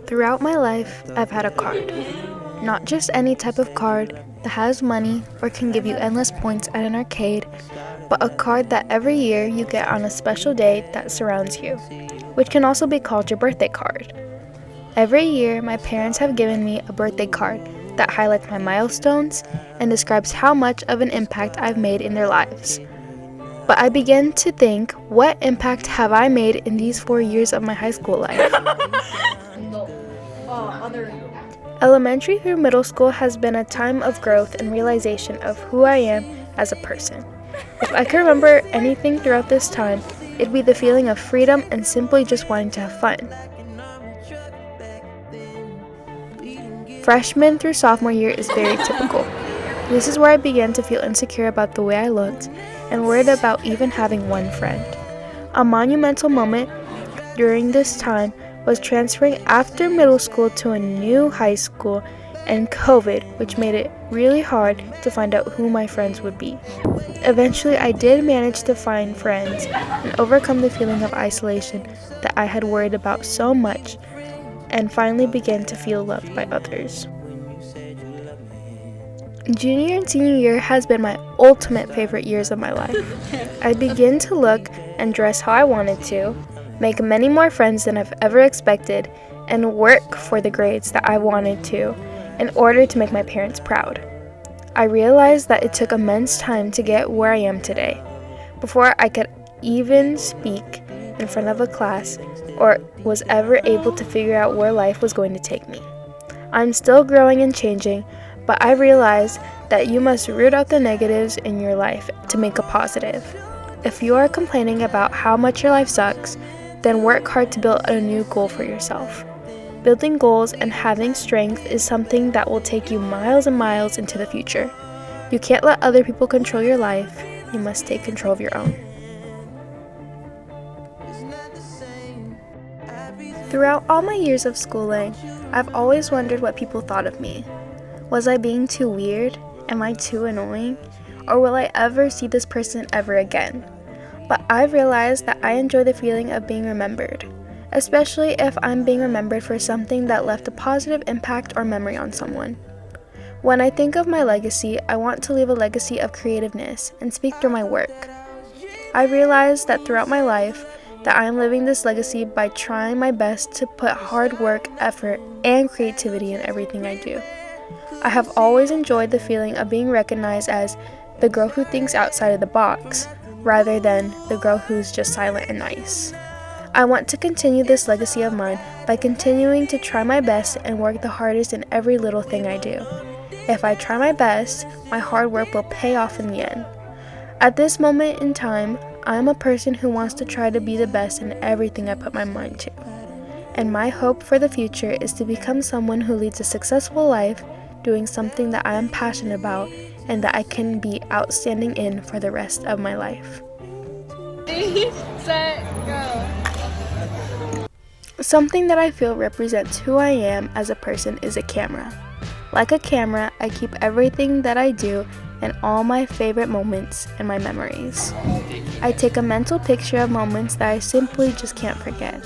Throughout my life, I've had a card. Not just any type of card that has money or can give you endless points at an arcade, but a card that every year you get on a special day that surrounds you, which can also be called your birthday card. Every year, my parents have given me a birthday card that highlights my milestones and describes how much of an impact I've made in their lives. But I began to think, what impact have I made in these 4 years of my high school life? Elementary through middle school has been a time of growth and realization of who I am as a person. If I could remember anything throughout this time, it'd be the feeling of freedom and simply just wanting to have fun. Freshman through sophomore year is very typical. This is where I began to feel insecure about the way I looked and worried about even having one friend. A monumental moment during this time was transferring after middle school to a new high school and COVID, which made it really hard to find out who my friends would be. Eventually, I did manage to find friends and overcome the feeling of isolation that I had worried about so much, and finally began to feel loved by others. Junior and senior year has been my ultimate favorite years of my life. I began to look and dress how I wanted to, make many more friends than I've ever expected, and work for the grades that I wanted to in order to make my parents proud. I realized that it took immense time to get where I am today, before I could even speak in front of a class or was ever able to figure out where life was going to take me. I'm still growing and changing, but I realized that you must root out the negatives in your life to make a positive. If you are complaining about how much your life sucks, then work hard to build a new goal for yourself. Building goals and having strength is something that will take you miles and miles into the future. You can't let other people control your life. You must take control of your own. Throughout all my years of schooling, I've always wondered what people thought of me. Was I being too weird? Am I too annoying? Or will I ever see this person ever again? But I've realized that I enjoy the feeling of being remembered, especially if I'm being remembered for something that left a positive impact or memory on someone. When I think of my legacy, I want to leave a legacy of creativeness and speak through my work. I realized that throughout my life, that I am living this legacy by trying my best to put hard work, effort, and creativity in everything I do. I have always enjoyed the feeling of being recognized as the girl who thinks outside of the box, rather than the girl who's just silent and nice. I want to continue this legacy of mine by continuing to try my best and work the hardest in every little thing I do. If I try my best, my hard work will pay off in the end. At this moment in time, I am a person who wants to try to be the best in everything I put my mind to. And my hope for the future is to become someone who leads a successful life, doing something that I am passionate about and that I can be outstanding in for the rest of my life. Set, go. Something that I feel represents who I am as a person is a camera. Like a camera, I keep everything that I do and all my favorite moments and my memories. I take a mental picture of moments that I simply just can't forget.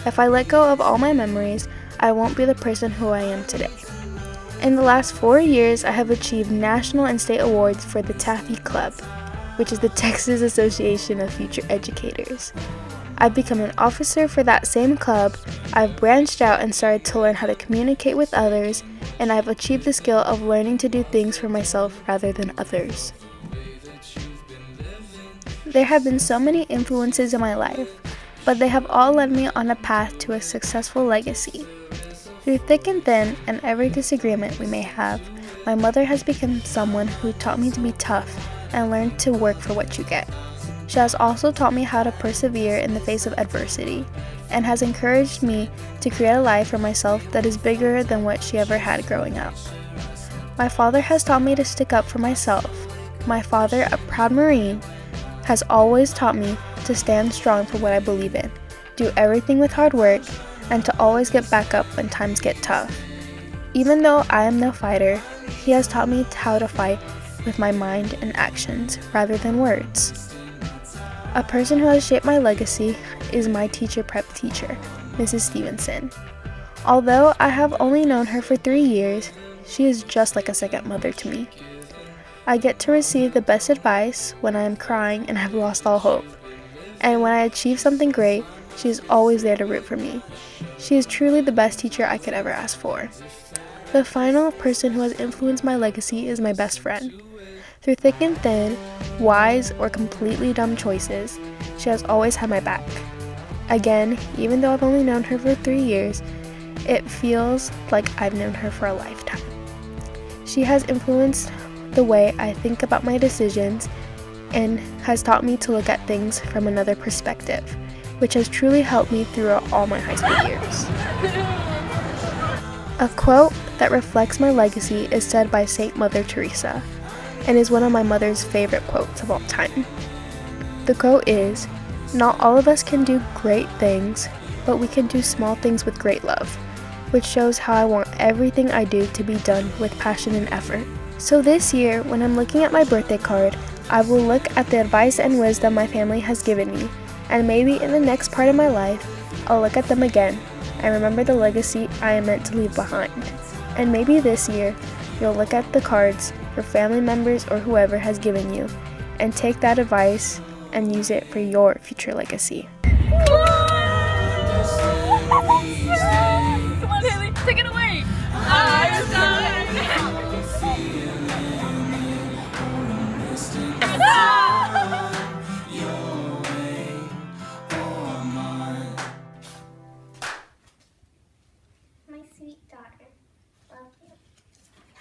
If I let go of all my memories, I won't be the person who I am today. In the last 4 years, I have achieved national and state awards for the Taffy Club, which is the Texas Association of Future Educators. I've become an officer for that same club, I've branched out and started to learn how to communicate with others, and I've achieved the skill of learning to do things for myself rather than others. There have been so many influences in my life, but they have all led me on a path to a successful legacy. Through thick and thin and every disagreement we may have, my mother has become someone who taught me to be tough and learn to work for what you get. She has also taught me how to persevere in the face of adversity and has encouraged me to create a life for myself that is bigger than what she ever had growing up. My father has taught me to stick up for myself. My father, a proud Marine, has always taught me to stand strong for what I believe in, do everything with hard work, and to always get back up when times get tough. Even though I am no fighter, he has taught me how to fight with my mind and actions rather than words. A person who has shaped my legacy is my teacher prep teacher, Mrs. Stevenson. Although I have only known her for 3 years, she is just like a second mother to me. I get to receive the best advice when I am crying and have lost all hope. And when I achieve something great, she is always there to root for me. She is truly the best teacher I could ever ask for. The final person who has influenced my legacy is my best friend. Through thick and thin, wise or completely dumb choices, she has always had my back. Again, even though I've only known her for 3 years, it feels like I've known her for a lifetime. She has influenced the way I think about my decisions and has taught me to look at things from another perspective, which has truly helped me throughout all my high school years. A quote that reflects my legacy is said by Saint Mother Teresa and is one of my mother's favorite quotes of all time. The quote is, "Not all of us can do great things, but we can do small things with great love," which shows how I want everything I do to be done with passion and effort. So this year, when I'm looking at my birthday card, I will look at the advice and wisdom my family has given me, and maybe in the next part of my life, I'll look at them again and remember the legacy I am meant to leave behind. And maybe this year, you'll look at the cards your family members or whoever has given you and take that advice and use it for your future legacy.